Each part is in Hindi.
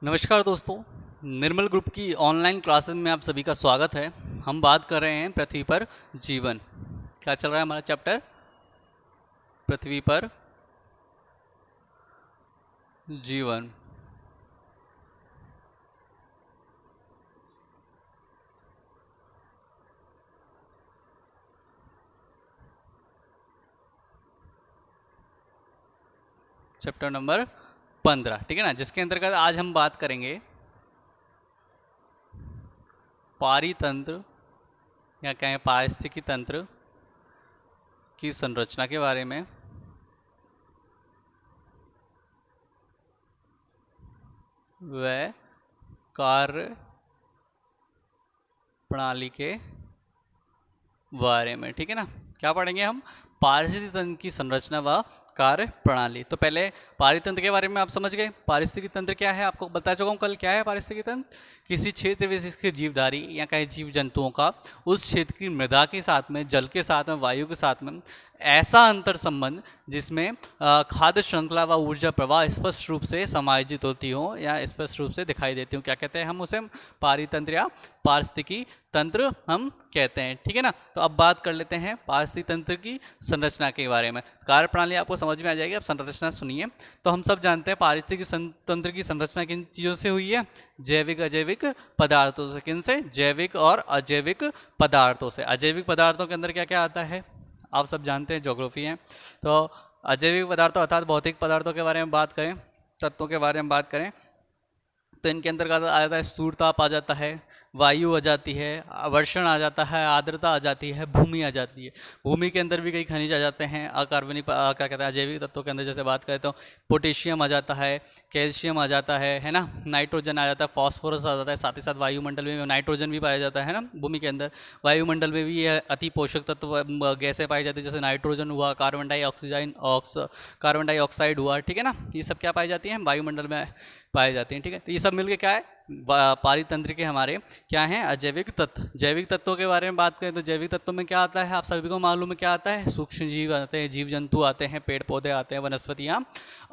नमस्कार दोस्तों। निर्मल ग्रुप की ऑनलाइन क्लासेस में आप सभी का स्वागत है। हम बात कर रहे हैं पृथ्वी पर जीवन। क्या चल रहा है हमारा चैप्टर? पृथ्वी पर जीवन। चैप्टर नंबर 15, ठीक है ना, जिसके अंतर्गत आज हम बात करेंगे पारितंत्र या कहें पारिस्थितिकी तंत्र की संरचना के बारे में, व कार्य प्रणाली के बारे में। ठीक है ना, क्या पढ़ेंगे हम? पारिस्थितिकी तंत्र की संरचना व कार्य प्रणाली। तो पहले पारितंत्र के बारे में आप समझ गए। पारिस्थितिकी तंत्र क्या है आपको बता चुका हूँ कल। क्या है पारिस्थितिकी तंत्र? किसी क्षेत्र विशेष के जीवधारी या कहे जीव जंतुओं का उस क्षेत्र की मृदा के साथ में, जल के साथ में, वायु के साथ में ऐसा अंतर संबंध जिसमें खाद्य श्रृंखला व ऊर्जा प्रवाह स्पष्ट रूप से समायोजित होती हो या स्पष्ट रूप से दिखाई देती हो। क्या कहते हैं हम उसे? पारितंत्र या पारिस्थितिकी तंत्र हम कहते हैं। ठीक है ना, तो अब बात कर लेते हैं पारिस्थितिकी तंत्र की संरचना के बारे में। कार्य प्रणाली आपको समझ में आ जाएगी। अब संरचना सुनिए। तो हम सब जानते हैं पारिस्थितिकी तंत्र की संरचना किन चीज़ों से हुई है? जैविक अजैविक पदार्थों से। किन से? जैविक और अजैविक पदार्थों से। अजैविक पदार्थों के अंदर क्या क्या आता है आप सब जानते हैं, ज्योग्राफी है। तो अजैविक पदार्थों अर्थात भौतिक पदार्थों के बारे में बात करें, तत्वों के बारे में बात करें, तो इनके अंतर्गत आ जाता है स्थूल ताप आ जाता है, वायु आ जाती है, वर्षण आ जाता है, आर्द्रता आ जाती है, भूमि आ जाती है। भूमि के अंदर भी कई खनिज आ जाते हैं अकार्बनिक, क्या कहते हैं, अजैविक तत्वों के अंदर जैसे बात करें तो पोटेशियम आ जाता है, कैल्शियम आ जाता है ना, नाइट्रोजन आ जाता है, फॉस्फोरस आ जाता है, साथ ही साथ वायुमंडल में नाइट्रोजन भी पाया जाता है ना भूमि के अंदर। वायुमंडल में भी यह अति पोषक तत्व गैसें पाई जाती है, जैसे नाइट्रोजन हुआ, कार्बन डाइऑक्साइड हुआ। ठीक है ना, ये सब क्या पाई जाती है? वायुमंडल में पाए जाते हैं। ठीक है, तो ये सब मिलके क्या है? पारितंत्र के हमारे क्या हैं? अजैविक तत्व। जैविक तत्वों के बारे में बात करें तो जैविक तत्वों में क्या आता है? आप सभी को मालूम है क्या आता है? सूक्ष्म जीव आते हैं, जीव जंतु आते हैं, पेड़ पौधे आते हैं, वनस्पतियां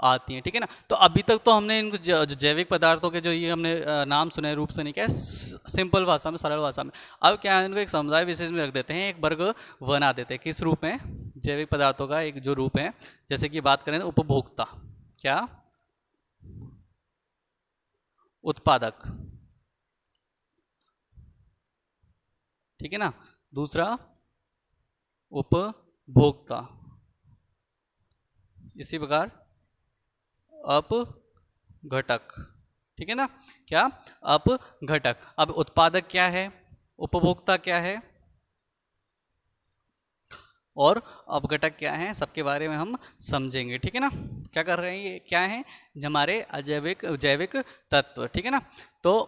आती हैं। ठीक है ना, तो अभी तक तो हमने इनको जो जैविक पदार्थों के जो ये हमने नाम सुने रूप से नहीं, क्या सिंपल भाषा में, सरल भाषा में। अब क्या है, इनको एक समुदाय विशेष में रख देते हैं, एक वर्ग बना देते हैं। किस रूप में? जैविक पदार्थों का एक जो रूप है, जैसे कि बात करें उपभोक्ता, क्या? उत्पादक। ठीक है ना, दूसरा उपभोक्ता, इसी प्रकार अपघटक। ठीक है ना, क्या? अपघटक। अब उत्पादक क्या है, उपभोक्ता क्या है और अपघटक क्या है, सबके बारे में हम समझेंगे। ठीक है ना, क्या कर रहे हैं, ये क्या है? हमारे अजैविक जैविक तत्व। ठीक है ना, तो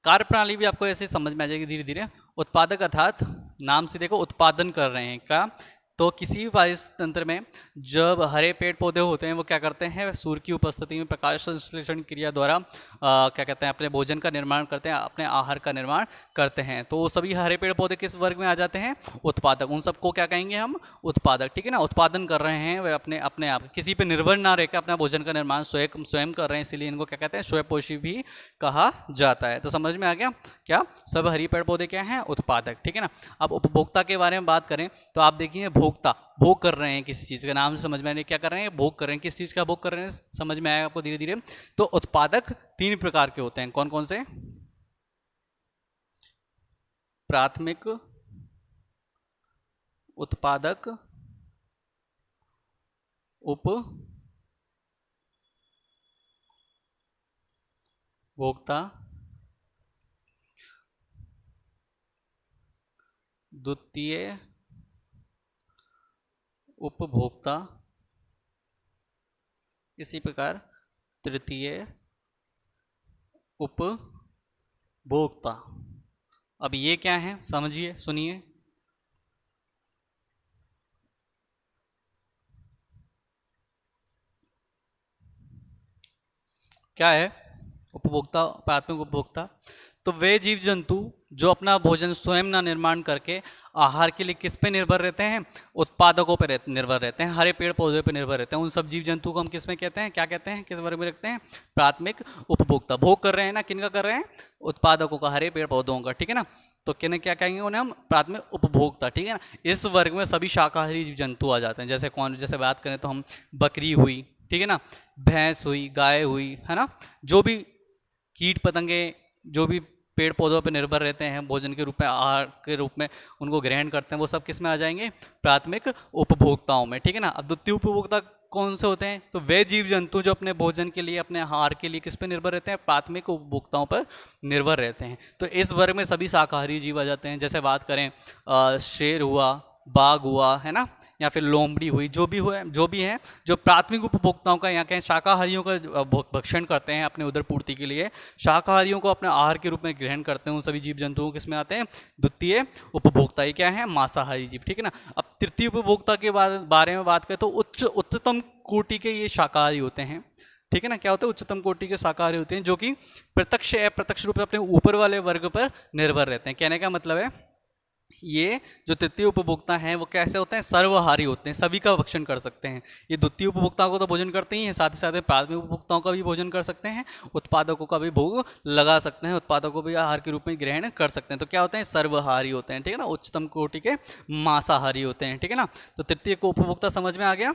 कार्य प्रणाली भी आपको ऐसे समझ में आ जाएगी धीरे धीरे। उत्पादक अर्थात नाम से देखो, उत्पादन कर रहे हैं का। तो किसी भी पारिस्थितिक तंत्र में जब हरे पेड़ पौधे होते हैं वो क्या करते हैं? सूर्य की उपस्थिति में प्रकाश संश्लेषण क्रिया द्वारा क्या कहते हैं, अपने भोजन का निर्माण करते हैं, अपने आहार का निर्माण करते हैं। तो वो सभी हरे पेड़ पौधे किस वर्ग में आ जाते हैं? उत्पादक। उन सबको क्या कहेंगे हम? उत्पादक। ठीक है ना, उत्पादन कर रहे हैं वे अपने अपने आप, किसी पे निर्भर ना रहकर अपना भोजन का निर्माण स्वयं स्वयं कर रहे हैं, इसीलिए इनको क्या कहते हैं? स्वयंपोषी भी कहा जाता है। तो समझ में आ गया क्या? सब हरी पेड़ पौधे क्या हैं? उत्पादक। ठीक है ना, अब उपभोक्ता के बारे में बात करें तो आप देखिए, भोक्ता भोग कर रहे हैं किसी चीज का, नाम से समझ में आ रही है क्या कर रहे हैं? भोग कर रहे हैं। किस चीज का भोग कर रहे हैं समझ में आएगा आपको धीरे धीरे। तो उत्पादक तीन प्रकार के होते हैं। कौन कौन से? प्राथमिक उत्पादक, उपभोक्ता, द्वितीय उपभोक्ता, इसी प्रकार तृतीय उपभोक्ता। अब ये क्या है समझिए, सुनिए। क्या है उपभोक्ता, प्राथमिक उपभोक्ता? तो वे जीव जंतु जो अपना भोजन स्वयं ना निर्माण करके आहार के लिए किस पे निर्भर रहते हैं, उत्पादकों पर निर्भर रहते हैं, हरे पेड़ पौधे पर निर्भर रहते हैं। उन सब जीव जंतु को हम किस में कहते हैं, क्या कहते हैं, किस वर्ग में रखते हैं, प्राथमिक उपभोक्ता। भोग कर रहे हैं ना, किन का कर रहे हैं, उत्पादकों का, हरे पेड़ पौधों का, ठीक है ना। तो किन्हें क्या कहेंगे, उन्हें हम प्राथमिक उपभोक्ता, ठीक है ना। इस वर्ग में सभी शाकाहारी जीव जंतु आ जाते हैं। जैसे कौन, जैसे बात करें तो हम बकरी हुई, ठीक है ना, भैंस हुई, गाय हुई, है ना, जो भी कीट पतंगे जो भी पेड़ पौधों पर निर्भर रहते हैं, भोजन के रूप में, आहार के रूप में उनको ग्रहण करते हैं, वो सब किस में आ जाएंगे, प्राथमिक उपभोक्ताओं में, ठीक है ना। अब द्वितीय उपभोक्ता कौन से होते हैं, तो वे जीव जंतु जो अपने भोजन के लिए, अपने आहार के लिए किस पे निर्भर रहते हैं, प्राथमिक उपभोक्ताओं पर निर्भर रहते हैं। तो इस वर्ग में सभी शाकाहारी जीव आ जाते हैं। जैसे बात करें शेर हुआ, बाघ हुआ, है ना, या फिर लोमड़ी हुई, जो भी है जो प्राथमिक उपभोक्ताओं का, यहाँ कहें शाकाहारियों का भक्षण करते हैं अपने उदर पूर्ति के लिए, शाकाहारियों को अपने आहार के रूप में ग्रहण करते हैं, उन सभी जीव जंतुओं किस में आते हैं, द्वितीय उपभोक्ता। ये क्या है, मांसाहारी जीव, ठीक है ना। अब तृतीय उपभोक्ता के बारे में बात करें तो उच्चतम कोटि के ये शाकाहारी होते हैं, ठीक है ना। क्या होते हैं, उच्चतम कोटि के शाकाहारी होते हैं, जो कि प्रत्यक्ष अप्रत्यक्ष रूप से अपने ऊपर वाले वर्ग पर निर्भर रहते हैं। कहने का मतलब है, ये जो तृतीय उपभोक्ता हैं वो कैसे होते हैं, सर्वहारी होते हैं, सभी का भक्षण कर सकते हैं। ये द्वितीय उपभोक्ताओं को तो भोजन करते ही हैं, साथ ही साथ प्राथमिक उपभोक्ताओं का भी भोजन कर सकते हैं, उत्पादकों का भी भोग लगा सकते हैं, उत्पादकों को भी आहार के रूप में ग्रहण कर सकते हैं। तो क्या होते हैं, सर्वहारी होते हैं, ठीक है ना, उच्चतम कोटि के मांसाहारी होते हैं, ठीक है ना। तो तृतीय को उपभोक्ता समझ में आ गया।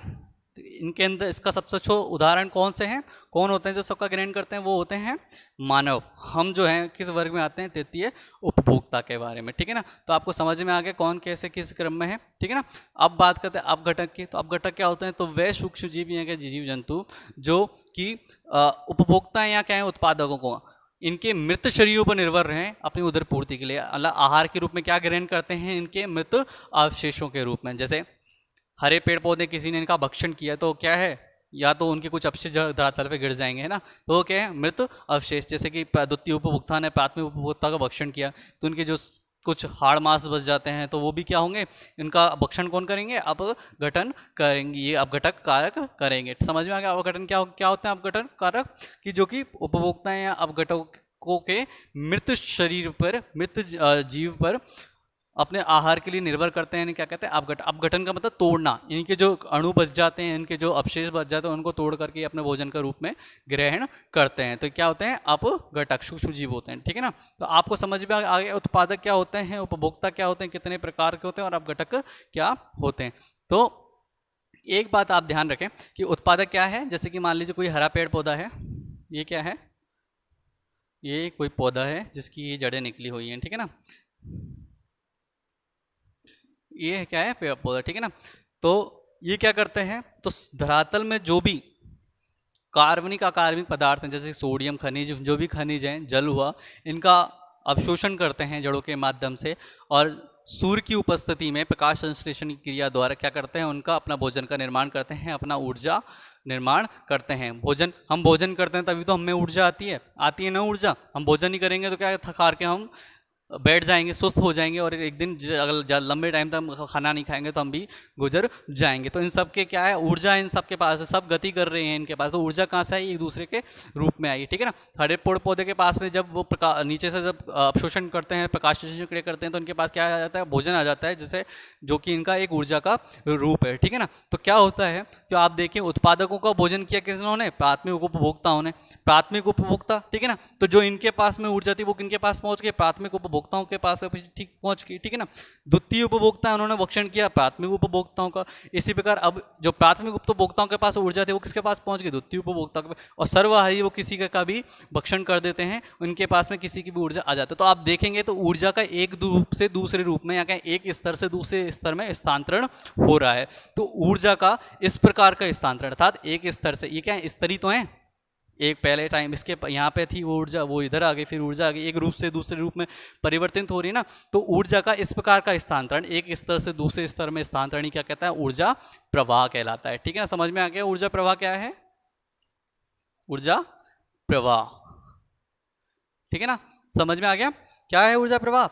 इनके अंदर इसका सबसे अच्छा उदाहरण कौन से हैं, कौन होते हैं जो सबका ग्रहण करते हैं, वो होते हैं मानव। हम जो हैं किस वर्ग में आते हैं, तृतीय उपभोक्ता के बारे में, ठीक है ना। तो आपको समझ में आ गया कौन कैसे किस क्रम में है, ठीक है ना। अब बात करते हैं अपघटक की। तो अपघटक क्या होते हैं, तो वे सूक्ष्म जीव या जीव जंतु जो कि उपभोक्ता या क्या है, उत्पादकों को इनके मृत शरीरों पर निर्भर रहें अपनी उदर पूर्ति के लिए, आहार के रूप में क्या ग्रहण करते हैं, इनके मृत अवशेषों के रूप में। जैसे हरे पेड़ पौधे किसी ने इनका भक्षण किया तो क्या है, या तो उनके कुछ अवशेष धरातल पे गिर जाएंगे, है ना, तो वो क्या है, मृत अवशेष। जैसे कि द्वितीय उपभोक्ता ने प्राथमिक उपभोक्ता का भक्षण किया तो उनके जो कुछ हाड़ मांस बच जाते हैं, तो वो भी क्या होंगे, इनका भक्षण कौन करेंगे, अपघटन करेंगे, ये अपघटक कारक करेंगे। समझ में आ गया अपघटन क्या होते हैं, अपघटन कारक कि जो कि उपभोक्ता या अपघटकों के मृत शरीर पर, मृत जीव पर अपने आहार के लिए निर्भर करते हैं। क्या कहते हैं, अपघटन का मतलब तोड़ना, इनके जो अणु बच जाते हैं, इनके जो अवशेष बच जाते हैं, उनको तोड़ करके अपने भोजन का रूप में ग्रहण करते हैं। तो क्या होते हैं, अपघटक सूक्ष्म जीव होते हैं, ठीक है ना। तो आपको समझ में आ गया उत्पादक क्या होते हैं, उपभोक्ता क्या होते हैं, कितने प्रकार के होते हैं, और अपघटक क्या होते हैं। तो एक बात आप ध्यान रखें कि उत्पादक क्या है, जैसे कि मान लीजिए कोई हरा पेड़ पौधा है, ये क्या है, ये कोई पौधा है जिसकी ये जड़ें निकली हुई हैं, ठीक है ना, ये क्या है, पेड़ पौधा, ठीक है ना। तो ये क्या करते हैं, तो धरातल में जो भी कार्बनिक अकार्बनिक पदार्थ हैं, जैसे सोडियम खनिज, जो भी खनिज हैं, जल हुआ, इनका अवशोषण करते हैं जड़ों के माध्यम से, और सूर्य की उपस्थिति में प्रकाश संश्लेषण की क्रिया द्वारा क्या करते हैं, उनका अपना भोजन का निर्माण करते हैं, अपना ऊर्जा निर्माण करते हैं। हम भोजन करते हैं तभी तो हमें ऊर्जा आती है ना ऊर्जा। हम भोजन नहीं करेंगे तो क्या, थक हार के हम बैठ जाएंगे, सुस्त हो जाएंगे, और एक दिन अगर लंबे टाइम तक खाना नहीं खाएंगे तो हम भी गुजर जाएंगे। तो इन सब के क्या है, ऊर्जा इन सब के पास है, सब गति कर रहे हैं इनके पास, तो ऊर्जा कहाँ से आई, एक दूसरे के रूप में आई, ठीक है ना। हरे पेड़ पौधे के पास में जब वो नीचे से जब अवशोषण करते हैं, प्रकाश संश्लेषण क्रिया करते हैं, तो उनके पास क्या आ जाता है, भोजन आ जाता है, जिसे जो कि इनका एक ऊर्जा का रूप है, ठीक है ना। तो क्या होता है, जो आप देखिए उत्पादकों का भोजन किया किसने, प्राथमिक उपभोक्ताओं ने, प्राथमिक उपभोक्ता, ठीक है ना। तो जो इनके पास में ऊर्जा थी वो किनके पास पहुंच गई, प्राथमिक उपभोक्ताओं के पास ठीक पहुंच गई, ठीक है ना। द्वितीय उपभोक्ता उन्होंने भक्षण किया प्राथमिक उपभोक्ताओं का। इसी प्रकार अब जो प्राथमिक उपभोक्ताओं के पास ऊर्जा थी वो किसके पास पहुंच गई, द्वितीय उपभोक्ता के पास। और सर्वहारी वो किसी का भी भक्षण कर देते हैं, उनके पास में किसी की भी ऊर्जा आ जाती है। तो आप देखेंगे तो ऊर्जा का एक रूप से दूसरे रूप में, या कहें एक स्तर से दूसरे स्तर में स्थानांतरण हो रहा है। तो ऊर्जा का इस प्रकार का स्थानांतरण, अर्थात एक स्तर से, ये क्या है, स्तरी तो है, एक पहले टाइम इसके यहाँ पे थी वो ऊर्जा, वो इधर आ गई, फिर ऊर्जा आ गई, एक रूप से दूसरे रूप में परिवर्तित हो रही है ना। तो ऊर्जा का इस प्रकार का स्थानांतरण, एक स्तर से दूसरे स्तर में स्थानांतरण क्या कहता है, ऊर्जा प्रवाह कहलाता है, ठीक है ना। समझ में आ गया ऊर्जा प्रवाह क्या है, ऊर्जा प्रवाह, ठीक है ना। समझ में आ गया क्या है ऊर्जा प्रवाह,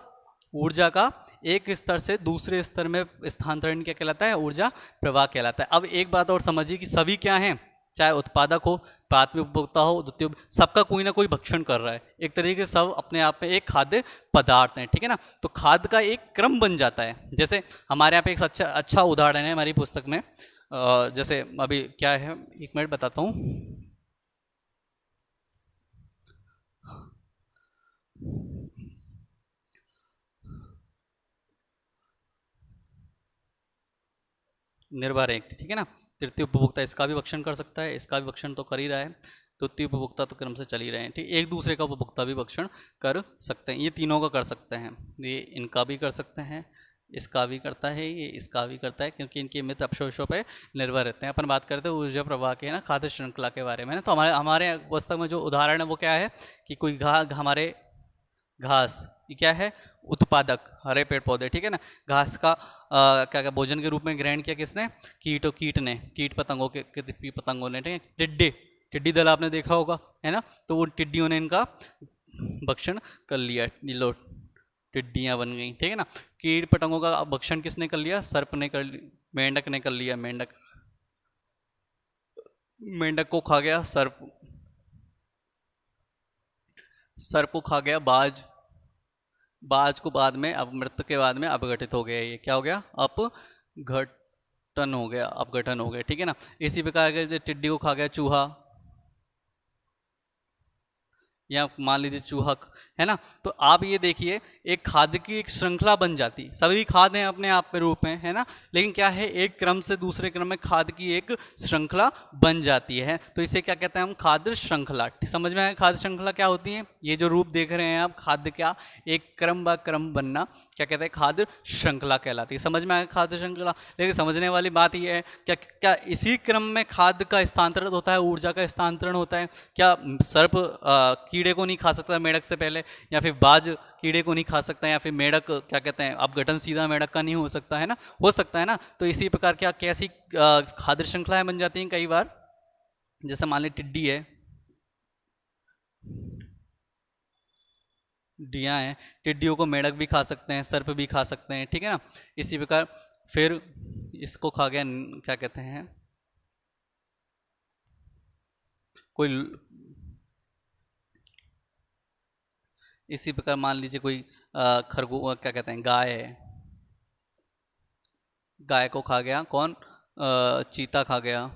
ऊर्जा का एक स्तर से दूसरे स्तर में स्थानांतरण क्या कहलाता है, ऊर्जा प्रवाह कहलाता है। अब एक बात और समझिए कि सभी क्या हैं, चाहे उत्पादक हो, प्राथमिक उपभोक्ता हो, द्वितीय, सबका कोई ना कोई भक्षण कर रहा है। एक तरीके से सब अपने आप में एक खाद्य पदार्थ है, ठीक है ना। तो खाद्य का एक क्रम बन जाता है। जैसे हमारे यहाँ पे एक अच्छा उदाहरण है हमारी पुस्तक में, जैसे अभी क्या है, एक मिनट बताता हूँ। निर्भर है, ठीक है ना। तृतीय उपभोक्ता इसका भी भक्षण कर सकता है, इसका भी भक्षण तो कर ही रहा है, द्वितीय उपभोक्ता तो क्रम से चल ही रहे हैं, ठीक। एक दूसरे का उपभोक्ता भी भक्षण कर सकते हैं, ये तीनों का कर सकते हैं, ये इनका भी कर सकते हैं, इसका भी करता है, ये इसका भी करता है, क्योंकि इनके मित अपशोषों पे निर्भर रहते हैं। अपन बात करते हैं ऊर्जा प्रवाह के ना, खाद्य श्रृंखला के बारे में ना। तो हमारे हमारे पुस्तक में जो उदाहरण है वो क्या है कि कोई हमारे घास, ये क्या है, उत्पादक, हरे पेड़ पौधे, ठीक है ना। घास का क्या क्या भोजन के रूप में ग्रहण किया किसने, कीट ने, कीट पतंगों के पतंगों ने, ठीक है। टिड्डी दल आपने देखा होगा, है ना। तो वो टिड्डियों ने इनका भक्षण कर लिया, लो टिड्डियाँ बन गई, ठीक है ना। कीट पतंगों का भक्षण किसने कर लिया, सर्प ने कर लिया, मेंढक ने कर लिया, मेंढक को खा गया सर्प, सर्प को खा गया बाज को बाद में, अब मृत्यु के बाद में अपघटित हो गया, ये क्या हो गया, अपघटन हो गया, ठीक है ना। इसी प्रकार के टिड्डी को खा गया चूहा, या मान लीजिए चूहक, है ना। तो आप ये देखिए एक खाद्य की एक श्रृंखला बन जाती, सभी खाद्य हैं अपने आप में रूप में, है ना। लेकिन क्या है, एक क्रम से दूसरे क्रम में खाद्य की एक श्रृंखला बन जाती है। तो इसे क्या कहते हैं हम, खाद्य श्रृंखला। समझ में आया खाद्य श्रृंखला क्या होती है। ये जो रूप देख रहे हैं आप, खाद्य क्या एक क्रम ब क्रम बनना, क्या कहते हैं, खाद्य श्रृंखला कहलाती है। समझ में आया खाद्य श्रृंखला। लेकिन समझने वाली बात यह है, क्या क्या इसी क्रम में खाद्य का स्थानांतरण होता है, ऊर्जा का स्थानांतरण होता है। क्या सर्प कीड़े को नहीं खा सकता मेढक से पहले, या फिर बाज कीड़े को नहीं खा सकता, या फिर मेढक क्या कहते हैं, अपघटन सीधा मेढक का नहीं हो सकता, है ना, हो सकता है ना। तो इसी प्रकार क्या कैसी खाद्य श्रृंखलाएं बन जाती हैं कई बार। जैसे मान ली टिड्डी है, टिड्डियाँ हैं, टिड्डियों को मेढक भी खा सकते हैं, सर्प भी खा सकते हैं, ठीक है ना। इसी प्रकार फिर इसको खा गया, क्या कहते हैं, कोई, इसी प्रकार मान लीजिए कोई खरगोश, क्या कहते हैं, गाय है, गाय को खा गया कौन, चीता खा गया,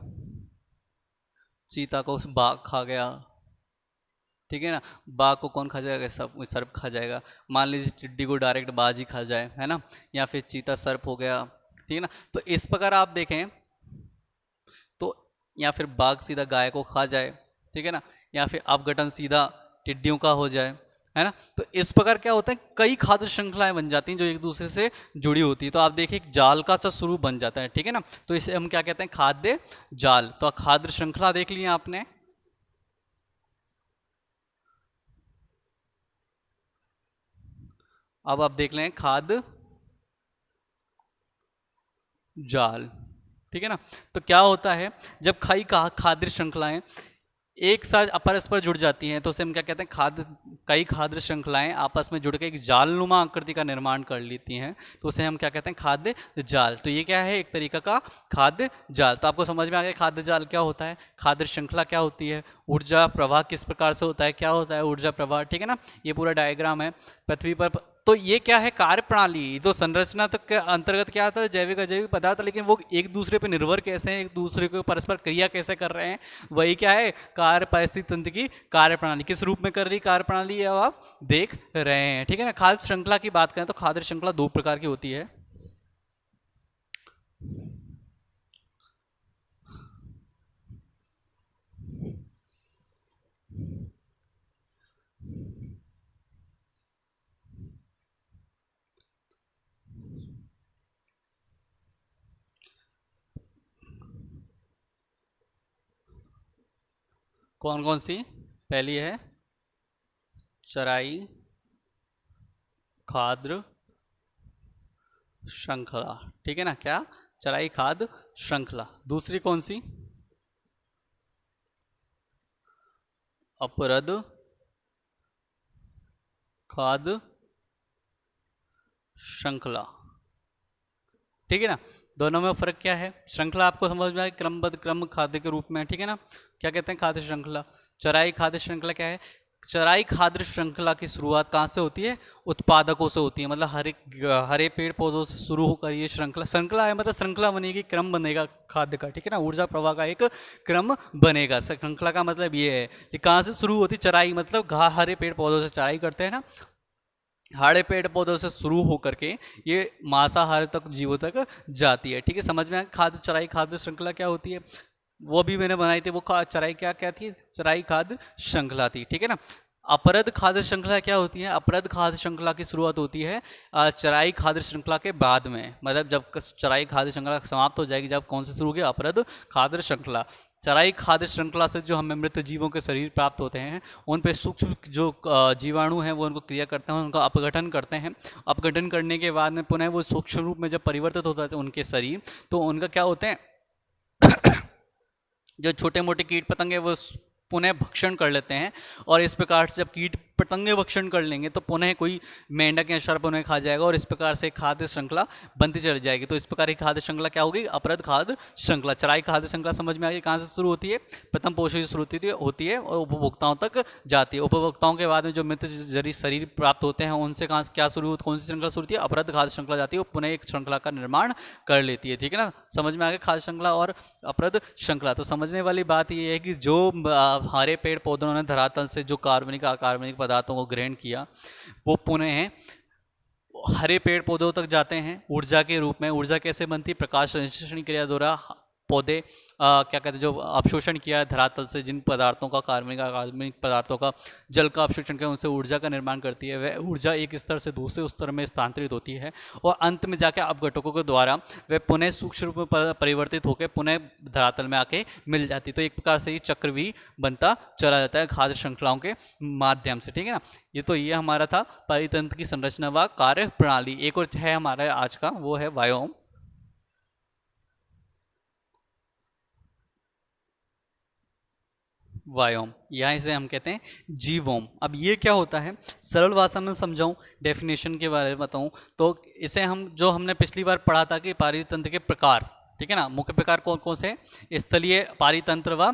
चीता को बाघ खा गया, ठीक है ना। बाघ को कौन खा जाएगा, सब सर्प खा जाएगा। मान लीजिए टिड्डी को डायरेक्ट बाज ही खा जाए, है ना, या फिर चीता सर्प हो गया, ठीक है ना। तो इस प्रकार आप देखें तो, या फिर बाघ सीधा गाय को खा जाए, ठीक है ना, या फिर अपघटन सीधा टिड्डियों का हो जाए, है ना। तो इस प्रकार क्या होता है, कई खाद्य श्रृंखलाएं बन जाती हैं जो एक दूसरे से जुड़ी होती है। तो आप देखिए एक जाल का सा स्वरूप बन जाता है, ठीक है ना। तो इसे हम क्या कहते हैं, खाद्य जाल। तो खाद्य श्रृंखला देख लिया आपने। अब आप देख लें खाद्य जाल, ठीक है ना। तो क्या होता है, जब कई खाद्य श्रृंखलाएं एक साथ परस्पर जुड़ जाती हैं तो उसे हम क्या कहते हैं, कई खाद्य श्रृंखलाएं आपस में जुड़ के एक जालनुमा आकृति का निर्माण कर लेती हैं, तो उसे हम क्या कहते हैं, खाद्य जाल। तो ये क्या है, एक तरीका का खाद्य जाल। तो आपको समझ में आ गया खाद्य जाल क्या होता है, खाद्य श्रृंखला क्या होती है, ऊर्जा प्रवाह किस प्रकार से होता है, क्या होता है ऊर्जा प्रवाह, ठीक है ना। ये पूरा डायग्राम है पृथ्वी पर। तो ये क्या है, कार्य प्रणाली। तो संरचना तक के अंतर्गत क्या आता है, जैविक अजैविक पदार्थ, लेकिन वो एक दूसरे पे निर्भर कैसे हैं, एक दूसरे को परस्पर क्रिया कैसे कर रहे हैं, वही क्या है, कार्य पारिस्थितिकी तंत्र की कार्य प्रणाली किस रूप में कर रही कार्य प्रणाली, अब आप देख रहे हैं, ठीक है ना। खाद्य श्रृंखला की बात करें तो खाद्य श्रृंखला दो प्रकार की होती है। कौन कौन सी, पहली है चराई खाद्य श्रृंखला, ठीक है ना, क्या, चराई खाद्य श्रृंखला। दूसरी कौन सी, अपरद खाद्य श्रृंखला, ठीक है ना। दोनों में फ़र्क क्या है? श्रृंखला आपको समझ में आए, क्रमबद्ध क्रम खाद्य के रूप में, ठीक है ना। क्या कहते हैं खाद्य श्रृंखला? चराई खाद्य श्रृंखला क्या है? चराई खाद्य श्रृंखला की शुरुआत कहाँ से होती है? उत्पादकों से होती है। मतलब हरे पेड़ पौधों से शुरू होकर ये श्रृंखला है, मतलब श्रृंखला बनेगी, क्रम बनेगा खाद्य का, ठीक है ना। ऊर्जा प्रवाह का एक क्रम बनेगा। श्रृंखला का मतलब ये है। ये कहाँ से शुरू होती? चराई, मतलब हरे पेड़ पौधों से चराई करते हैं ना, हरे पेड़ पौधों से शुरू होकर के ये मांसाहार तक, जीवों तक जाती है, ठीक है। समझ में आया? खाद्य चराई खाद्य श्रृंखला क्या होती है? वो भी मैंने बनाई थी, वो चराई क्या थी? चराई खाद्य श्रृंखला थी, ठीक है ना। अपरद खाद्य श्रृंखला क्या होती है? अपरद खाद्य श्रृंखला की शुरुआत होती है चराई खाद्य श्रृंखला के बाद में। मतलब जब चराई खाद्य श्रृंखला समाप्त हो जाएगी, जब कौन से शुरू होगी? अपरद खाद्य श्रृंखला। चराई खाद्य श्रृंखला से जो हमें मृत जीवों के शरीर प्राप्त होते हैं, उन पे सूक्ष्म जो जीवाणु हैं वो उनको क्रिया करते हैं, उनका अपघटन करते हैं। अपघटन करने के बाद में पुनः वो सूक्ष्म रूप में जब परिवर्तित होता है उनके शरीर, तो उनका क्या होते हैं जो छोटे मोटे कीट पतंगे वो पुनः भक्षण कर लेते हैं। और इस प्रकार से जब कीट पतंगे भक्षण कर लेंगे तो पुनः कोई मेंढक या सर्प उन्हें खा जाएगा, और इस प्रकार से खाद्य श्रृंखला बनती चली जाएगी। तो इस प्रकार की खाद्य श्रृंखला क्या होगी? अपरद खाद्य श्रृंखला। चराई खाद्य श्रृंखला समझ में आ गई? कहाँ से शुरू होती है? प्रथम पोषण से शुरू होती है और उपभोक्ताओं तक जाती है। उपभोक्ताओं के बाद में जो मृत जरी शरीर प्राप्त होते हैं उनसे कहाँ क्या शुरू होती, कौन सी श्रृंखला शुरू होती है? अपरद खाद्य श्रृंखला जाती है, वो पुनः एक श्रृंखला का निर्माण कर लेती है, ठीक है ना। समझ में आ गया खाद्य श्रृंखला और अपरद श्रृंखला। तो समझने वाली बात ये है कि जो हरे पेड़ पौधों ने धरातल से जो कार्बनिक अकार्बनिक पदार्थों को ग्रहण किया, वो पुनः हरे पेड़ पौधों तक जाते हैं ऊर्जा के रूप में। ऊर्जा कैसे बनती? प्रकाश संश्लेषण क्रिया द्वारा पौधे क्या कहते हैं जो अवशोषण किया है धरातल से, जिन पदार्थों का कार्बनिक पदार्थों का जल का अवशोषण किया, उनसे ऊर्जा का निर्माण करती है। वह ऊर्जा एक स्तर से दूसरे स्तर में स्थानांतरित होती है और अंत में जाकर अपघटकों के द्वारा वह पुनः सूक्ष्म रूप में परिवर्तित होकर पुनः धरातल में आके मिल जाती है। तो एक प्रकार से ये चक्र भी बनता चला जाता है खाद्य श्रृंखलाओं के माध्यम से, ठीक है ना। ये हमारा था परितंत्र की संरचना व कार्य प्रणाली। एक और है हमारा आज का, वो है वायोम। वायोम, यहाँ इसे हम कहते हैं जीवोम। अब ये क्या होता है? सरल भाषा में समझाऊं, डेफिनेशन के बारे में बताऊं तो इसे हम जो हमने पिछली बार पढ़ा था कि पारितंत्र के प्रकार, ठीक है ना। मुख्य प्रकार कौन कौन से? स्थलीय पारितंत्र व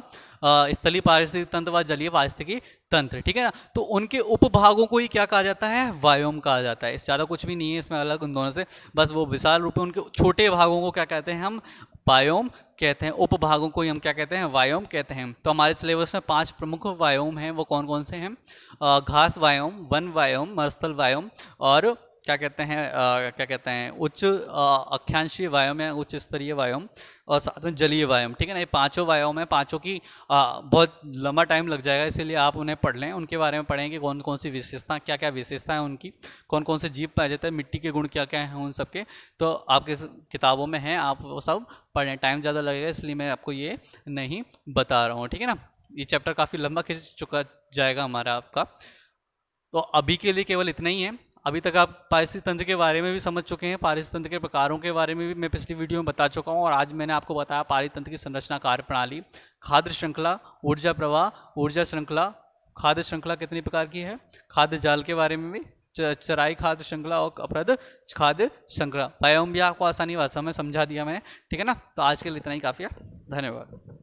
स्थलीय पारिस्थितिक तंत्र व जलीय पारिस्थितिकी तंत्र, ठीक है ना। तो उनके उपभागों को ही क्या कहा जाता है? वायोम कहा जाता है। इस ज़्यादा कुछ भी नहीं है इसमें अलग उन दोनों से, बस वो विशाल रूप में उनके छोटे भागों को क्या कहते हैं? हम वायोम कहते हैं। उपभागों को ही हम क्या कहते हैं? वायोम कहते हैं। तो हमारे सिलेबस में 5 प्रमुख वायोम हैं, वो कौन कौन से हैं? घास वायोम, वन वायोम, मरुस्थल वायोम, और क्या कहते हैं उच्च अक्षांशीय वायोम या उच्च स्तरीय वायोम, और साथ में जलीय वायोम, ठीक है ना। ये 5 वायोम है। 5 की बहुत लंबा टाइम लग जाएगा, इसलिए आप उन्हें पढ़ लें, उनके बारे में पढ़ें कि कौन कौन सी विशेषता, क्या क्या विशेषता है उनकी, कौन कौन से जीव पाए जाते हैं, मिट्टी के गुण क्या क्या हैं उन सबके। तो आपके किताबों में हैं, आप वो सब पढ़ें। टाइम ज़्यादा लगेगा इसलिए मैं आपको ये नहीं बता रहा हूँ, ठीक है ना। ये चैप्टर काफ़ी लंबा खिंच चुका जाएगा हमारा आपका। तो अभी के लिए केवल इतना ही है। अभी तक आप पारिस्थितिक तंत्र के बारे में भी समझ चुके हैं, पारिस्थितिक तंत्र के प्रकारों के बारे में भी मैं पिछली वीडियो में बता चुका हूं, और आज मैंने आपको बताया पारिस्थितिक तंत्र की संरचना, कार्य प्रणाली, खाद्य श्रृंखला, ऊर्जा प्रवाह, ऊर्जा श्रृंखला। खाद्य श्रृंखला कितनी प्रकार की है? खाद्य जाल के बारे में भी, चराई खाद्य श्रृंखला और अपरद खाद्य श्रृंखला। वायोम भी आपको आसानी भाषा में समझा दिया मैंने, ठीक है ना। तो आज के लिए इतना ही काफ़ी है। धन्यवाद।